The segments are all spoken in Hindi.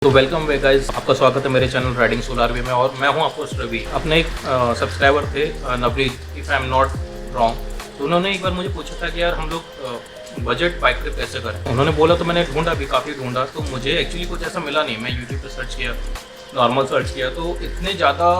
तो वेलकम वे गाइस, आपका स्वागत है मेरे चैनल राइडिंग सोलार वे में। और मैं हूं आपको रवि। अपने एक सब्सक्राइबर थे Navreet, if I am not wrong, तो उन्होंने एक बार मुझे पूछा था कि यार हम लोग बजट बाइक ट्रिप कैसे करें। उन्होंने बोला तो मैंने ढूंढा भी, काफ़ी ढूंढा, तो मुझे एक्चुअली कुछ ऐसा मिला नहीं। मैं यूट्यूब पे सर्च किया, नॉर्मल सर्च किया, तो इतने ज़्यादा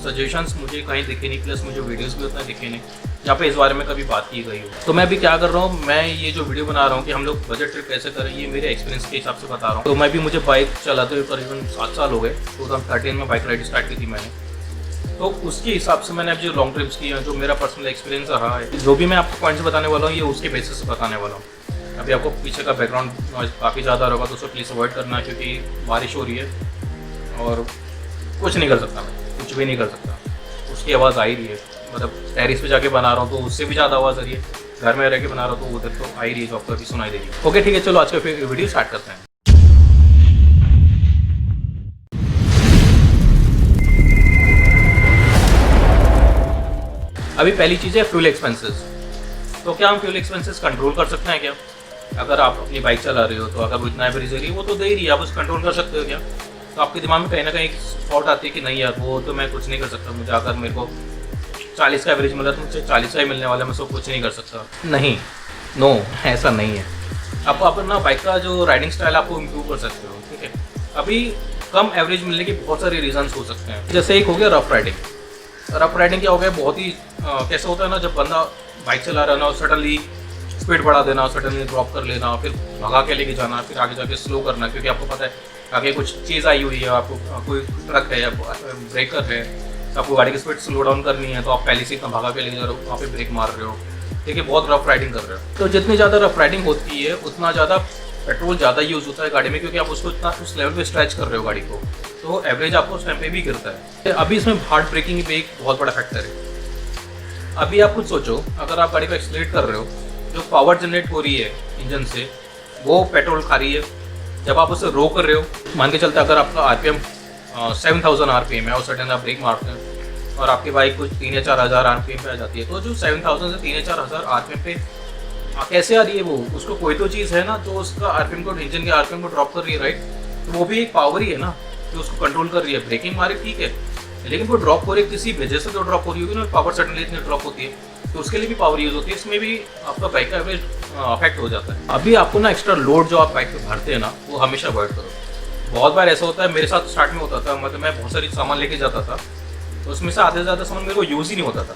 सजेशंस मुझे कहीं दिखे नहीं, प्लस मुझे वीडियोज़ भी उतना दिखे नहीं जहाँ पे इस बारे में कभी बात की गई हो। तो मैं अभी क्या कर रहा हूँ, मैं ये जो वीडियो बना रहा हूँ कि हम लोग बजट ट्रिप कैसे करें, ये मेरे एक्सपीरियंस के हिसाब से बता रहा हूँ। तो मैं भी, मुझे बाइक चलाते हुए करीबन 7 साल हो गए। 2013 में बाइक राइड स्टार्ट की थी मैंने। तो उसके हिसाब से मैंने अब जो लॉन्ग ट्रिप्स किए हैं, जो मेरा पर्सनल एक्सपीरियंस रहा है, जो भी मैं आपको पॉइंट्स बताने वाला हूँ, ये उसके बेसिस से बताने वाला हूँ। अभी आपको पीछे का बैकग्राउंड नॉइज काफ़ी ज़्यादा होगा, तो उसको प्लीज़ अवॉइड करना, क्योंकि बारिश हो रही है और कुछ नहीं कर सकता, मैं कुछ भी नहीं कर सकता। उसकी आवाज़ आ ही रही है, मतलब टेरिस पे जाके बना रहा हूँ तो उससे भी ज़्यादा आवाज़ आ रही है, घर में रह के बना रहा हूँ तो उधर तो आ ही रही है, जो आपको अभी सुनाई दे रही है। ओके ठीक है, चलो आज का वीडियो स्टार्ट करते हैं। अभी पहली चीज़ है फ्यूल एक्सपेंसेस। तो क्या हम फ्यूल एक्सपेंसेस कंट्रोल कर सकते हैं क्या? अगर आप अपनी बाइक चला रहे हो तो अगर वो इतना एवरेज दे रही है, वो तो दे ही रही है, आप उसको कंट्रोल कर सकते हो क्या? तो आपके दिमाग में कहीं ना कहीं थॉट आती है कि नहीं यार, वो तो मैं कुछ नहीं कर सकता, मुझे अगर मेरे को 40 का एवरेज मिला तो मुझे 40 का ही मिलने वाला है, मैं उसको कुछ नहीं कर सकता। नहीं, नो, ऐसा नहीं है। आप अपना बाइक का जो राइडिंग स्टाइल आपको इम्प्रूव कर सकते हो, ठीक है। अभी कम एवरेज मिलने के बहुत सारे रीजंस हो सकते हैं। जैसे एक हो गया रफ राइडिंग। रफ राइडिंग क्या हो गया, बहुत ही कैसे होता है ना, जब बंदा बाइक चला रहा है ना और सडनली स्पीड बढ़ा देना, सडनली ड्रॉप कर लेना, फिर भगा के लेके जाना, फिर आगे जाके स्लो करना, क्योंकि आपको पता है आगे कुछ चीज़ आई हुई है, आपको कोई ट्रक है या ब्रेकर है, तो आपको गाड़ी की स्पीड स्लो डाउन करनी है, तो आप पहले से इतना भगा के लेके जा रहे हो, वहाँ पे ब्रेक मार रहे हो, ठीक है, बहुत रफ राइडिंग कर रहे हो। तो जितनी ज़्यादा रफ राइडिंग होती है उतना ज़्यादा पेट्रोल ज़्यादा यूज़ होता है गाड़ी में, क्योंकि आप उसको इतना उस लेवल पे स्ट्रेच कर रहे हो गाड़ी को, तो एवरेज आपको उस टाइम पे भी गिरता है। अभी इसमें हार्ड ब्रेकिंग भी एक बहुत बड़ा फैक्टर है। अभी आप खुद सोचो, अगर आप गाड़ी को एक्सीलरेट कर रहे हो, जो पावर जनरेट हो रही है इंजन से, वो पेट्रोल खा रही है। जब आप उसे रो कर रहे हो, मान के चलते अगर आपका आरपीएम 7000 आरपीएम है और सडन आप ब्रेक मारते हैं और आपकी बाइक कुछ 3 या 4 हज़ार आरपीएम पे आ जाती है, तो जो 7000 से 3 या 4 हज़ार आरपीएम पे कैसे आ रही है, वो उसको कोई तो चीज़ है ना जो उसका आरपीएम को, इंजन के आरपीएम को ड्रॉप कर रही है, राइट। तो वो भी एक पावर ही है ना जो उसको कंट्रोल कर रही है। ब्रेकिंग मारे ठीक है, लेकिन वो ड्रॉप हो रही है किसी वजह से, जो ड्रॉप हो रही होगी ना, पावर सडनली इतनी ड्रॉप होती है, तो उसके लिए भी पावर यूज होती है। इसमें भी आपका बाइक का एवरेज अफेक्ट हो जाता है। अभी आपको ना एक्स्ट्रा लोड जो आप बाइक पे भरते हैं ना, वो हमेशा अवॉइड करो। बहुत बार ऐसा होता है, मेरे साथ स्टार्ट में होता था, मतलब मैं बहुत सारी सामान लेके जाता था, तो उसमें से आधे से ज़्यादा सामान मेरे को यूज़ ही नहीं होता था,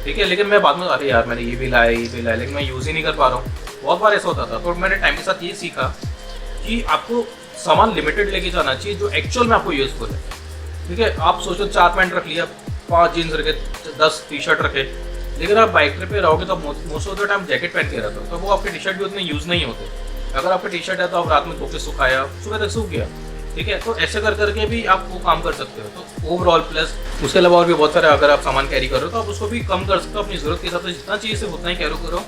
ठीक है। लेकिन मैं बाद में, अरे यार मैंने ये भी लाया, लेकिन मैं यूज़ ही नहीं कर पा रहा हूँ। बहुत बार ऐसा होता था। तो मैंने टाइम के साथ ये सीखा कि आपको सामान लिमिटेड लेके जाना चाहिए, जो एक्चुअल में आपको यूज़फुल है, ठीक है। आप सोचो 4 पैंट रख लिया, 5 जीन्स रखे, 10 टी शर्ट रखे, लेकिन आप बाइक ट्रिप पे रहोगे तो most of the time jacket पहन के रहते हो, तो वो आपके टी शर्ट भी उतने यूज़ नहीं होते। अगर आपका टी शर्ट है तो आप रात में धो के सुखाया, सुबह तक सूख गया, ठीक है। तो ऐसे कर करके भी आप वो काम कर सकते हो। तो ओवरऑल प्लस उसके अलावा और भी बहुत सारे, अगर आप सामान कैरी कर रहे हो तो आप उसको भी कम कर सकते हो अपनी ज़रूरत के हिसाब से। जितना चाहिए सिर्फ उतना ही कैरी करो,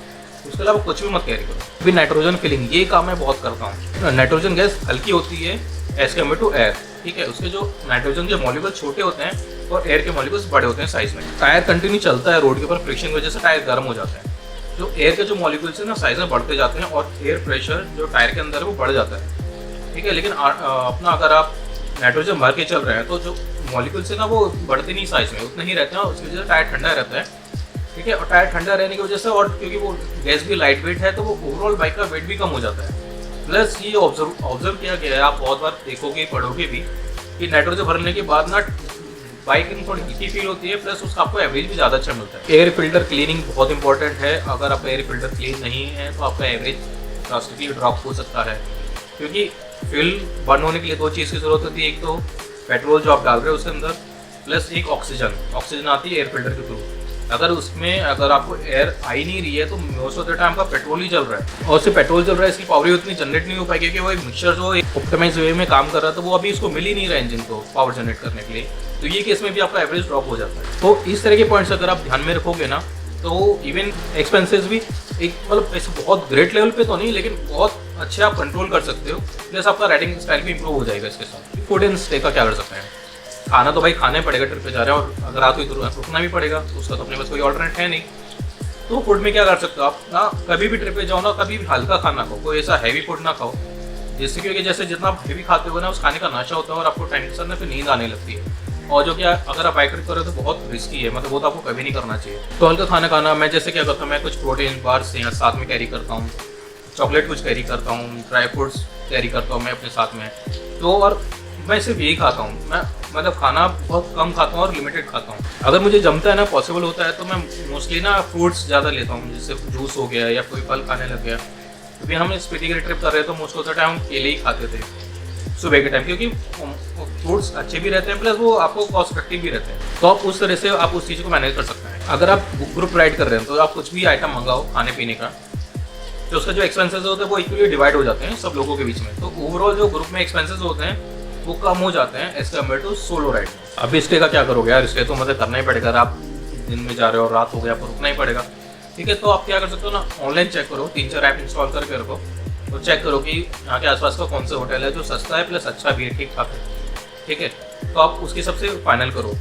उसके अलावा कुछ भी मत कैरी करो। अभी नाइट्रोजन फिलिंग, ये काम मैं बहुत करता हूँ। नाइट्रोजन गैस हल्की होती है एज कम्पेयर टू एयर, ठीक है। उसके जो नाइट्रोजन के मॉलिक्यूल्स छोटे होते हैं और एयर के मॉलिक्यूल्स बड़े होते हैं साइज में। टायर कंटिन्यू चलता है रोड के ऊपर, फ्रिक्शन की वजह से टायर गर्म हो जाते हैं। जो एयर के जो मॉलिक्यूल्स हैं ना, साइज में बढ़ते जाते हैं और एयर प्रेशर जो टायर के अंदर है वो बढ़ जाता है, ठीक है। लेकिन अपना अगर आप नाइट्रोजन भर के चल रहे हैं तो जो मॉलिक्यूल्स है ना, वो बढ़ते नहीं साइज में, उतना ही रहते हैं, और उसकी वजह से टायर ठंडा रहता है, ठीक है। और टायर ठंडा रहने की वजह से, और क्योंकि वो गैस भी लाइट वेट है, तो वो ओवरऑल बाइक का वेट भी कम हो जाता है। प्लस ये ऑब्जर्व किया गया है, आप बहुत बार देखोगे पढ़ोगे भी, कि नाइट्रोजन भरने के बाद ना बाइक थोड़ी हीटी फील होती है, प्लस उसका आपको एवरेज भी ज़्यादा अच्छा मिलता है। एयर फिल्टर क्लीनिंग बहुत इंपॉर्टेंट है। अगर आपका एयर फिल्टर क्लीन नहीं है तो आपका एवरेज ड्रास्टिकली ड्रॉप हो सकता है, क्योंकि फ्यूल बर्न होने के लिए 2 चीज़ की ज़रूरत होती है। एक तो पेट्रोल जो आप डाल रहे हो उसके अंदर, प्लस एक ऑक्सीजन आती है एयर फिल्टर के थ्रू। अगर आपको एयर आ ही नहीं रही है तो मोस्ट ऑफ द टाइम का पेट्रोल ही चल रहा है, और सिर्फ पेट्रोल चल रहा है, इसकी पावर उतनी जनरेट नहीं हो पाएगी, क्योंकि वो एक मिक्सचर जो ऑप्टिमाइज वे में काम कर रहा है, तो वो अभी इसको मिल ही नहीं रहा है इंजन को पावर जनरेट करने के लिए। तो ये केस में भी आपका एवरेज ड्रॉप हो जाता है। तो इस तरह के पॉइंट्स अगर आप ध्यान में रखोगे ना, तो इवन एक्सपेंसेस भी एक, मतलब ऐसे बहुत ग्रेट लेवल पे तो नहीं, लेकिन बहुत अच्छे आप कंट्रोल कर सकते हो। प्लस आपका राइडिंग स्टाइल भी इंप्रूव हो जाएगा इसके साथ। फूड एंड स्टे का क्या कर सकते हैं? खाना तो भाई खाना ही पड़ेगा, ट्रिप पे जा रहे हैं, और अगर रात को रुकना भी पड़ेगा, तो उसका तो अपने पास कोई ऑल्टरनेट है नहीं। तो फूड में क्या कर सकते हो आप ना, कभी भी ट्रिप पे जाओ ना, कभी भी हल्का खाना खाओ, कोई ऐसा हैवी फूड ना खाओ जिससे क्योंकि जैसे जितना आप हेवी खाते हो ना, उस खाने का नशा होता है और आपको टाइम के साथ ना फिर नींद आने लगती है। और जो कि अगर आप बाइक ट्रिप करो तो बहुत रिस्की है, मतलब वो तो आपको कभी नहीं करना चाहिए। तो हल्का खाना खाना, मैं जैसे क्या करता हूँ, मैं कुछ प्रोटीन बार्स यहाँ साथ में कैरी करता हूँ, चॉकलेट कुछ कैरी करता हूँ, ड्राई फ्रूट्स कैरी करता हूँ मैं अपने साथ में। तो और मैं सिर्फ यही खाता हूँ, मैं मतलब खाना बहुत कम खाता हूँ और लिमिटेड खाता हूँ। अगर मुझे जमता है ना, पॉसिबल होता है, तो मैं मोस्टली ना फ्रूट्स ज़्यादा लेता हूँ, जैसे जूस हो गया या कोई फल खाने लग गया। क्योंकि हम स्पीति की ट्रिप कर रहे हैं तो मोस्ट ऑफ द टाइम हम केले ही खाते थे सुबह के टाइम, क्योंकि फ्रूट्स अच्छे भी रहते हैं प्लस वो आपको कॉस्ट इफेक्टिव भी रहते हैं। तो आप उस तरह से आप उस चीज़ को मैनेज कर सकते हैं। अगर आप ग्रुप राइड कर रहे हैं तो आप कुछ भी आइटम मंगाओ खाने पीने का, तो उसका जो एक्सपेंसेस होते हैं वो इक्वली डिवाइड हो जाते हैं सब लोगों के बीच में। तो ओवरऑल जो ग्रुप में एक्सपेंसेस होते हैं वो कम हो जाते हैं as compare to solo ride. अभी स्टे का क्या करोगे यार, स्टे तो मतलब करना ही पड़ेगा। आप दिन में जा रहे हो और रात हो गया, आपको रुकना ही पड़ेगा, ठीक है। तो आप क्या कर सकते हो ना, ऑनलाइन चेक करो, 3-4 ऐप इंस्टॉल करके रखो, तो चेक करो कि यहाँ के आसपास का कौन सा होटल है जो सस्ता है प्लस अच्छा भी है, ठीक ठाक है, ठीक है। तो आप उसके सबसे फाइनल करो,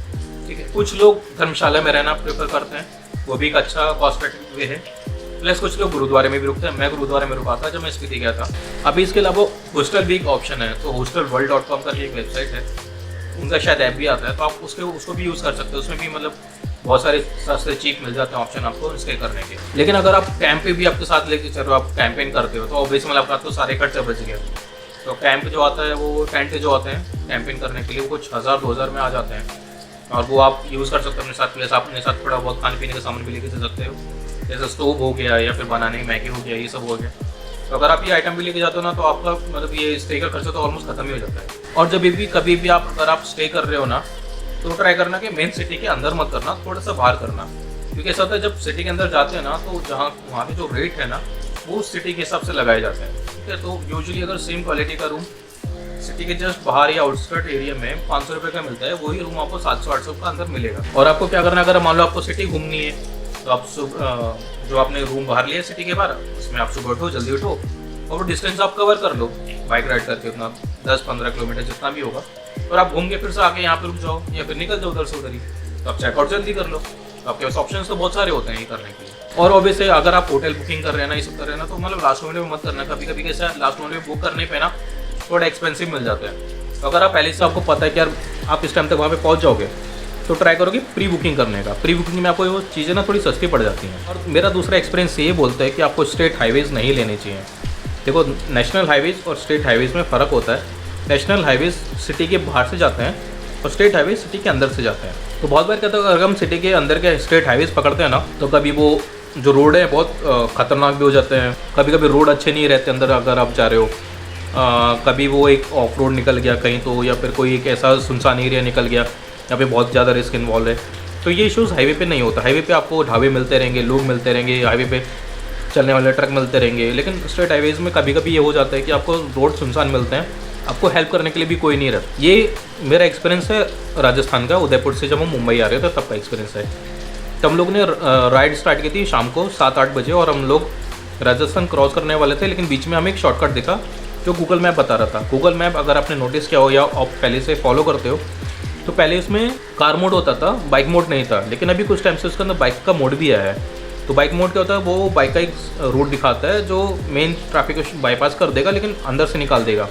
ठीक है। कुछ लोग धर्मशाला में रहना प्रेफर करते हैं, वो भी एक अच्छा कॉस्ट इफेक्टिव वे है। प्लस कुछ लोग गुरुद्वारे में भी रुकते हैं, मैं गुरुद्वारे में रुका था जब मैं स्पीति गया था। अभी इसके अलावा हॉस्टल भी एक ऑप्शन है, तो hostelworld.com करके एक वेबसाइट है, उनका शायद ऐप भी आता है, तो आप उसको भी यूज़ कर सकते हो। उसमें भी मतलब बहुत सारे सस्ते चीप मिल जाते हैं ऑप्शन आपको स्टे करने के। लेकिन अगर आप कैंप पे भी आपके साथ लेके चल रहे हो, आप कैंपेन करते हो, तो ऑब्वियसली मतलब आपका तो सारे खर्चे बच गए। तो कैंप जो आता है, वो टेंट जो आते हैं कैंपिंग करने के लिए, वो कुछ 1000-2000 में आ जाते हैं, और वो आप यूज़ कर सकते हो अपने साथ। प्लस आप अपने साथ थोड़ा बहुत खाने पीने का सामान भी लेके जा सकते हो, जैसे स्टोव हो गया या फिर बनाने की मैगी हो गया, ये सब हो गया। तो अगर आप ये आइटम भी लेके जाते हो ना, तो आपका मतलब ये स्टे का खर्चा तो ऑलमोस्ट खत्म ही हो जाता है। और जब भी कभी भी अगर आप स्टे कर रहे हो ना, तो ट्राई करना कि मेन सिटी के अंदर मत करना, थोड़ा सा बाहर करना। क्योंकि ऐसा होता है जब सिटी के अंदर जाते हैं ना, तो वहाँ पे जो रेट है ना, वो सिटी के हिसाब से लगाए जाते हैं, ठीक है। तो यूजुअली अगर सेम क्वालिटी का रूम सिटी के जस्ट बाहर या आउटस्कर्ट एरिया में 500 रुपये का मिलता है, वही रूम आपको 700-800 का अंदर मिलेगा। और आपको क्या करना है, अगर मान लो आपको सिटी घूमनी है, तो आप जो आपने रूम बाहर लिया सिटी के बाहर, उसमें आप सुबह उठो, जल्दी उठो, और वो डिस्टेंस आप कवर कर लो बाइक राइड करके, उतना 10-15 किलोमीटर जितना भी होगा, और आप घूम के फिर से आके यहाँ पे रुक जाओ या फिर निकल जाओ उधर से उधर ही। तो आप चेकआउट जल्दी कर लो। तो आपके पास ऑप्शंस तो बहुत सारे होते हैं ये करने के लिए। और ऑब्वियसली अगर आप होटल बुकिंग कर रहे हैं ना, ये सब कर रहे हैं ना, तो मतलब लास्ट मिनट में मत करना। कभी कभी कैसा लास्ट मिनट में बुक करने पे ना थोड़ा एक्सपेंसिव मिल जाता है। तो अगर आप पहले से आपको पता है कि यार आप इस टाइम तक वहाँ पे पहुँच जाओगे, तो ट्राई करो कि प्री बुकिंग करने का। प्री बुकिंग में आपको वो चीज़ें ना थोड़ी सस्ती पड़ जाती हैं। और मेरा दूसरा एक्सपीरियंस ये बोलता है कि आपको स्टेट हाईवेज़ नहीं लेने चाहिए। देखो, नेशनल हाईवेज़ और स्टेट हाईवेज़ में फ़र्क होता है। नेशनल हाईवेज़ सिटी के बाहर से जाते हैं और स्टेट हाईवेज़ सिटी के अंदर से जाते हैं। तो बहुत बार कहता है अगर हम सिटी के अंदर के स्टेट हाईवेज़ पकड़ते हैं ना, तो कभी वो जो रोड है बहुत ख़तरनाक भी हो जाते हैं। कभी कभी रोड अच्छे नहीं रहते अंदर अगर आप जा रहे हो। कभी वो एक ऑफ रोड निकल गया कहीं तो, या फिर कोई एक ऐसा सुनसान एरिया निकल गया यहाँ पे बहुत ज़्यादा रिस्क इन्वॉल्व है। तो ये इशूज़ हाईवे पे नहीं होता। हाईवे पे आपको ढाबे मिलते रहेंगे, लोग मिलते रहेंगे, हाईवे पे चलने वाले ट्रक मिलते रहेंगे। लेकिन स्टेट हाईवेज़ में कभी कभी ये हो जाता है कि आपको रोड सुनसान मिलते हैं, आपको हेल्प करने के लिए भी कोई नहीं रहता। ये मेरा एक्सपीरियंस है राजस्थान का, उदयपुर से जब हम मुंबई आ रहे थे तब का एक्सपीरियंस है। तो हम लोग ने राइड स्टार्ट की थी शाम को 7-8 बजे, और हम लोग राजस्थान क्रॉस करने वाले थे, लेकिन बीच में हमें एक शॉर्टकट दिखा जो गूगल मैप बता रहा था। गूगल मैप अगर आपने नोटिस किया हो या आप पहले से फॉलो करते हो, तो पहले उसमें कार मोड होता था, बाइक मोड नहीं था। लेकिन अभी कुछ टाइम से उसके अंदर बाइक का मोड भी आया है। तो बाइक मोड क्या होता है, वो बाइक का एक रूट दिखाता है जो मेन ट्रैफिक को बाईपास कर देगा, लेकिन अंदर से निकाल देगा।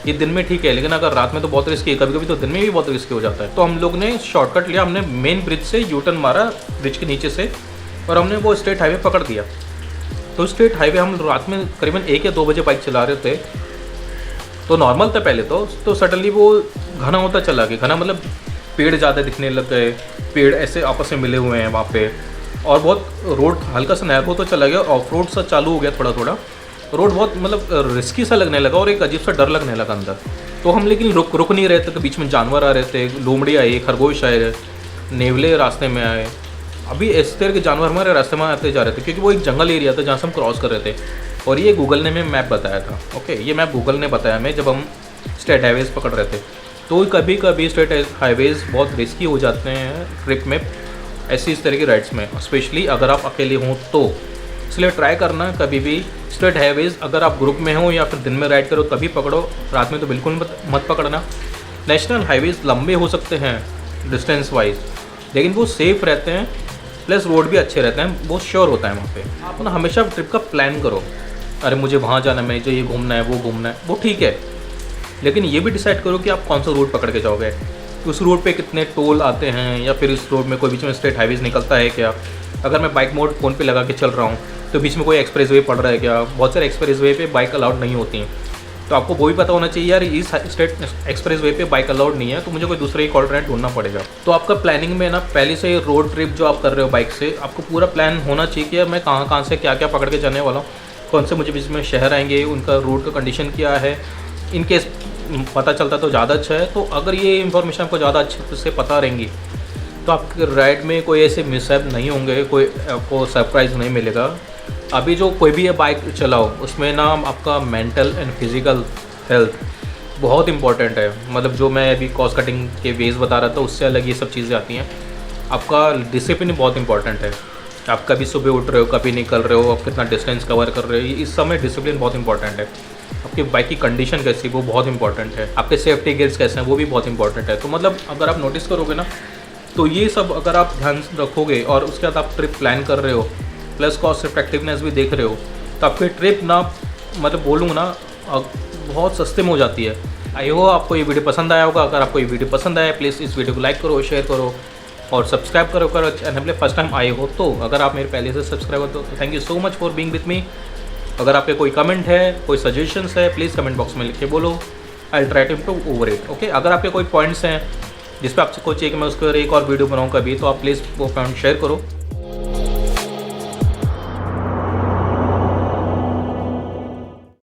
ये दिन में ठीक है, लेकिन अगर रात में तो बहुत रिस्की है। कभी कभी तो दिन में भी बहुत रिस्की हो जाता है। तो हम लोग ने शॉर्टकट लिया, हमने मेन ब्रिज से यू टर्न मारा ब्रिज के नीचे से, और हमने वो स्टेट हाईवे पकड़ दिया। तो स्टेट हाईवे हम रात में करीबन 1 या 2 बजे बाइक चला रहे थे। तो नॉर्मल था पहले तो सडनली वो घना होता चला गया। घना मतलब पेड़ ज़्यादा दिखने लग गए, पेड़ ऐसे आपस में मिले हुए हैं वहाँ पे, और बहुत रोड हल्का सा नैरो तो चला गया, ऑफ रोड सा चालू हो गया थोड़ा थोड़ा। रोड बहुत मतलब रिस्की सा लगने लगा और एक अजीब सा डर लगने लगा अंदर। तो हम लेकिन रुक नहीं रहे थे, तो बीच में जानवर आ रहे थे, लोमड़ी आई, खरगोश आए, नेवले रास्ते में आए। अभी इस तरह के जानवर हमारे रास्ते में आते जा रहे थे, क्योंकि वो एक जंगल एरिया था जहाँ से हम क्रॉस कर रहे थे। और ये गूगल ने हमें मैप बताया था। ओके, ये मैप गूगल ने बताया हमें जब हम स्टेट हाईवेज़ पकड़ रहे थे। तो कभी कभी स्टेट हाईवेज़ बहुत रिस्की हो जाते हैं ट्रिप में, ऐसी इस तरह की राइड्स में, स्पेशली अगर आप अकेले हों तो। इसलिए ट्राई करना कभी भी स्टेट हाईवेज़, अगर आप ग्रुप में हो या फिर दिन में राइड करो तभी पकड़ो, रात में तो बिल्कुल मत पकड़ना। नेशनल हाईवेज़ लंबे हो सकते हैं डिस्टेंस वाइज, लेकिन वो सेफ़ रहते हैं, प्लस रोड भी अच्छे रहते हैं, वो श्योर होता है वहाँ पे। आप ना हमेशा ट्रिप का प्लान करो अरे मुझे वहाँ जाना है, मुझे ये घूमना है, वो घूमना है, वो ठीक है, लेकिन ये भी डिसाइड करो कि आप कौन सा रूट पकड़ के जाओगे, उस रूट पे कितने टोल आते हैं, या फिर इस रोड में कोई बीच में स्टेट हाईवेज निकलता है क्या। अगर मैं बाइक मोड फ़ोन पे लगा के चल रहा हूँ तो बीच में कोई एक्सप्रेस वे पड़ रहा है क्या। बहुत सारे एक्सप्रेस वे पे बाइक अलाउड नहीं होती हैं, तो आपको वो भी पता होना चाहिए यार इस स्टेट एक्सप्रेस वे पे बाइक अलाउड नहीं है, तो मुझे कोई दूसरा एक ऑल्टरनेट ढूंढना पड़ेगा। तो आपका प्लानिंग में ना पहले से रोड ट्रिप जो आप कर रहे हो बाइक से, आपको पूरा प्लान होना चाहिए कि यार मैं कहाँ कहाँ से क्या क्या पकड़ के जाने वाला हूँ, कौन से मुझे बीच में शहर आएंगे, उनका रूट का कंडीशन क्या है। इनकेस पता चलता तो ज़्यादा अच्छा है। तो अगर ये इन्फॉर्मेशन आपको ज़्यादा अच्छे से पता रहेंगी तो आपके राइड में कोई ऐसे मिसहैप नहीं होंगे, कोई आपको सरप्राइज़ नहीं मिलेगा। अभी जो कोई भी बाइक चलाओ उसमें ना आपका मेंटल एंड फिज़िकल हेल्थ बहुत इंपॉर्टेंट है। मतलब जो मैं अभी कॉस्ट कटिंग के वेज बता रहा था उससे अलग ये सब चीज़ें आती हैं। आपका डिसिप्लिन बहुत इंपॉर्टेंट है। आप कभी सुबह उठ रहे हो, कभी निकल रहे हो, आप कितना डिस्टेंस कवर कर रहे हो, इस समय डिसिप्लिन बहुत इंपॉर्टेंट है। आपकी बाइक की कंडीशन कैसी है वो बहुत इंपॉर्टेंट है। आपके सेफ्टी गियर्स कैसे हैं वो भी बहुत इंपॉर्टेंट है। तो मतलब अगर आप नोटिस करोगे ना तो ये सब अगर आप ध्यान रखोगे और उसके बाद आप ट्रिप प्लान कर रहे हो प्लस कॉस्ट इफेक्टिवनेस भी देख रहे हो तो आपकी ट्रिप ना मतलब बोलूँ ना बहुत सस्ते में हो जाती है। आई होप आपको ये वीडियो पसंद आया होगा। अगर आपको ये वीडियो पसंद आया प्लीज़ इस वीडियो को लाइक करो, शेयर करो और सब्सक्राइब करो चैनल फर्स्ट टाइम आए हो तो। अगर आप मेरे पहले से सब्सक्राइब हो तो thank you so much for being with me. अगर आपके कोई कमेंट है, कोई सजेशंस है, प्लीज़ कमेंट बॉक्स में लिख के बोलो। I will try to improve over it. Okay, अगर आपके कोई पॉइंट्स हैं जिस पे आपसे कोई चाहिए कि मैं उसके एक और वीडियो बनाऊँ कभी, तो आप प्लीज़ वो पॉइंट शेयर करो।